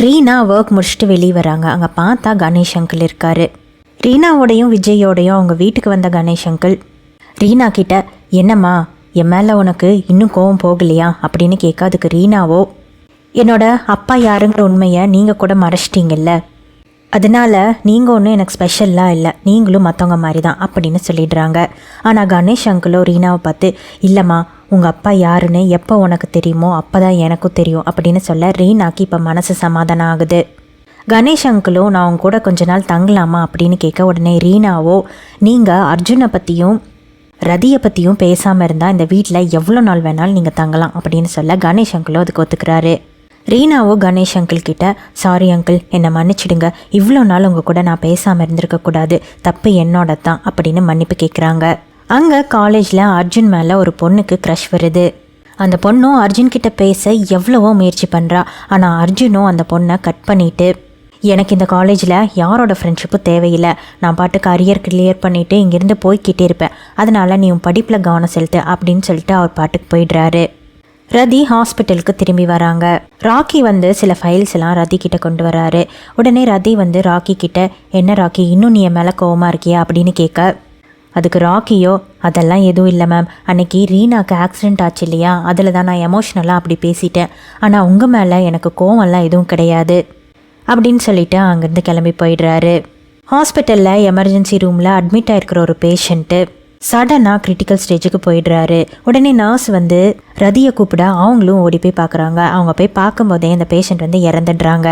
Reena work முடிச்சுட்டு வெளியே வராங்க. அங்கே பார்த்தா கணேஷ் அங்கிள் இருக்காரு. ரீனாவோடையும் விஜயோடையும் அவங்க வீட்டுக்கு வந்த கணேஷ் அங்கிள் ரீனா கிட்ட, என்னம்மா என் மேலே உனக்கு இன்னும் கோவம் போகலையா அப்படின்னு கேட்க, அதுக்கு ரீனாவோ, என்னோட அப்பா யாருங்கிற உண்மையை நீங்கள் கூட மறைச்சிட்டிங்கல்ல, அதனால் நீங்கள் ஒன்றும் எனக்கு ஸ்பெஷலாக இல்லை, நீங்களும் மற்றவங்க மாதிரி தான் அப்படின்னு சொல்லிடுறாங்க. ஆனால் கணேஷ் அங்கிளோ ரீனாவை பார்த்து, இல்லைம்மா உங்கள் அப்பா யாருன்னு எப்போ உனக்கு தெரியுமோ அப்போ தான் எனக்கும் தெரியும் அப்படின்னு சொல்ல ரீனாக்கு இப்போ மனசு சமாதானம் ஆகுது. கணேஷ் அங்கிளும் நான் அவங்க கூட கொஞ்ச நாள் தங்கலாமா அப்படின்னு கேட்க, உடனே ரீனாவோ, நீங்கள் அர்ஜுனை பற்றியும் ரதியை பற்றியும் பேசாமல் இருந்தால் இந்த வீட்டில் எவ்வளோ நாள் வேணாலும் நீங்கள் தங்கலாம் அப்படின்னு சொல்ல கணேஷ் அங்கிளும் அதுக்கு ஒத்துக்கிறாரு. ரீனாவோ கணேஷ் அங்கிள் கிட்ட, சாரி அங்கிள் என்னை மன்னிச்சிடுங்க, இவ்வளோ நாள் உங்கள் கூட நான் பேசாமல் இருந்திருக்கக்கூடாது, தப்பு என்னோட தான் அப்படின்னு மன்னிப்பு கேட்குறாங்க. அங்கே காலேஜில் அர்ஜுன் மேலே ஒரு பொண்ணுக்கு க்ரஷ் வருது. அந்த பொண்ணும் அர்ஜுன்கிட்ட பேச எவ்வளவோ முயற்சி பண்ணுறா. ஆனால் அர்ஜுனும் அந்த பொண்ணை கட் பண்ணிவிட்டு, எனக்கு இந்த காலேஜில் யாரோட ஃப்ரெண்ட்ஷிப்பும் தேவையில்லை, நான் பாட்டுக்கு அரியர் கிளியர் பண்ணிவிட்டு இங்கேருந்து போய்கிட்டே இருப்பேன், அதனால் நீ உன் படிப்பில் கவனம் செலுத்து அப்படின்னு சொல்லிட்டு அவர் பாட்டுக்கு போயிடுறாரு. ரதி ஹாஸ்பிட்டலுக்கு திரும்பி வராங்க. ராக்கி வந்து சில ஃபைல்ஸ் எல்லாம் ரதி கிட்ட கொண்டு வராரு. உடனே ரதி வந்து ராக்கி கிட்ட, என்ன ராக்கி இன்னும் நீ என் மேலே கோவமாக இருக்கியா அப்படின்னு கேட்க, அதுக்கு ராக்கியோ, அதெல்லாம் எதுவும் இல்லை மேம், அன்னைக்கு ரீனாக்கு ஆக்சிடெண்ட் ஆச்சு இல்லையா, அதில் தான் நான் எமோஷ்னலாக அப்படி பேசிட்டேன், ஆனால் உங்கள் மேலே எனக்கு கோவம்லாம் எதுவும் கிடையாது அப்படின்னு சொல்லிட்டு அங்கேருந்து கிளம்பி போயிடுறாரு. ஹாஸ்பிட்டலில் எமர்ஜென்சி ரூமில் அட்மிட் ஆகிருக்கிற ஒரு பேஷண்ட்டு சடனாக கிரிட்டிக்கல் ஸ்டேஜுக்கு போயிடுறாரு. உடனே நர்ஸ் வந்து ரதியை கூப்பிட அவங்களும் ஓடி போய் பார்க்குறாங்க. அவங்க போய் பார்க்கும்போதே அந்த பேஷண்ட் வந்து இறந்துடுறாங்க.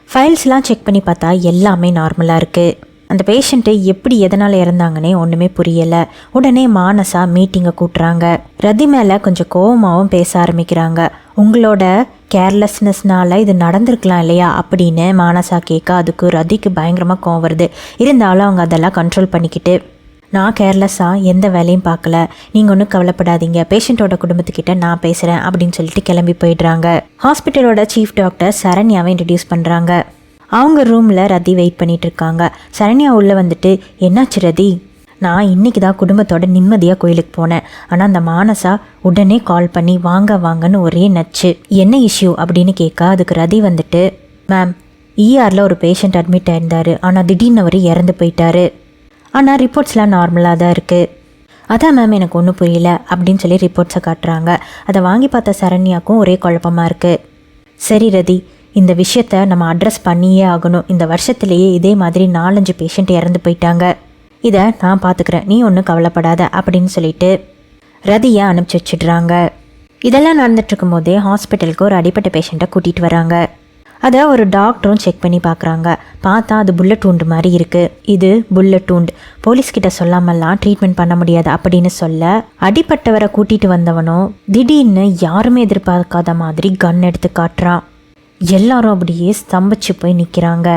ஃபைல்ஸ்லாம் செக் பண்ணி பார்த்தா எல்லாமே நார்மலாக இருக்குது. அந்த பேஷண்ட்டு எப்படி எதனால் இறந்தாங்கன்னே ஒன்றுமே புரியலை. உடனே மானசா மீட்டிங்கை கூட்டுறாங்க. ரதி மேலே கொஞ்சம் கோவமாகவும் பேச ஆரம்பிக்கிறாங்க. உங்களோட கேர்லெஸ்னஸ்னால இது நடந்திருக்கலாம் இல்லையா அப்படின்னு மானசா கேட்க, அதுக்கு ரதிக்கு பயங்கரமாக கோவம் வருது. இருந்தாலும் அவங்க அதெல்லாம் கண்ட்ரோல் பண்ணிக்கிட்டு, நான் கேர்லெஸ்ஸாக எந்த வேலையும் பார்க்கல, நீங்கள் ஒன்றும் கவலைப்படாதீங்க, பேஷண்ட்டோட குடும்பத்துக்கிட்ட நான் பேசுகிறேன் அப்படின்னு சொல்லிட்டு கிளம்பி போயிடுறாங்க. ஹாஸ்பிட்டலோட சீஃப் டாக்டர் சரண்யாவை இன்ட்ரடியூஸ் பண்ணுறாங்க. அவங்க ரூமில் ரதி வெயிட் பண்ணிகிட்டு இருக்காங்க. சரண்யா உள்ளே வந்துட்டு, என்னாச்சு ரதி, நான் இன்றைக்கி தான் குடும்பத்தோட நிம்மதியாக கோயிலுக்கு போனேன், ஆனால் அந்த மானசா உடனே கால் பண்ணி வாங்க வாங்கன்னு ஒரே நச்சு, என்ன இஷ்யூ அப்படின்னு கேட்க, அதுக்கு ரதி வந்துட்டு, மேம் ERல ஒரு பேஷண்ட் அட்மிட் ஆயிருந்தார், ஆனால் திடீர்னு அவர் இறந்து போயிட்டாரு, ஆனால் ரிப்போர்ட்ஸ்லாம் நார்மலாக தான் இருக்குது. அதான் மேம் எனக்கு ஒன்றும் புரியல அப்படின்னு சொல்லி ரிப்போர்ட்ஸை காட்டுறாங்க. அதை வாங்கி பார்த்த சரண்யாக்கும் ஒரே குழப்பமாக இருக்குது. சரி ரதி, இந்த விஷயத்த நம்ம அட்ரஸ் பண்ணியே ஆகணும், இந்த வருஷத்துலேயே இதே மாதிரி 4-5 பேஷண்ட் இறந்து போயிட்டாங்க, இதை நான் பார்த்துக்கிறேன், நீ ஒன்றும் கவலைப்படாத அப்படின்னு சொல்லிட்டு ரதியை அனுப்பிச்சி வச்சிடுறாங்க. இதெல்லாம் நடந்துட்டுருக்கும் போதே ஹாஸ்பிட்டலுக்கு ஒரு அடிப்பட்ட பேஷண்ட்டை கூட்டிகிட்டு வராங்க. அதை ஒரு டாக்டரும் செக் பண்ணி பார்க்குறாங்க. பார்த்தா அது புல்லட் வூண்டு மாதிரி இருக்குது. இது புல்லட் வூண்டு, போலீஸ்கிட்ட சொல்லாமல்லாம் ட்ரீட்மெண்ட் பண்ண முடியாது அப்படின்னு சொல்ல, அடிப்பட்டவரை கூட்டிகிட்டு வந்தவனும் திடீர்னு யாருமே எதிர்பார்க்காத மாதிரி கன் எடுத்து காட்டுறான். எல்லாரும் அப்படியே ஸ்தம்பிச்சு போய் நிற்கிறாங்க.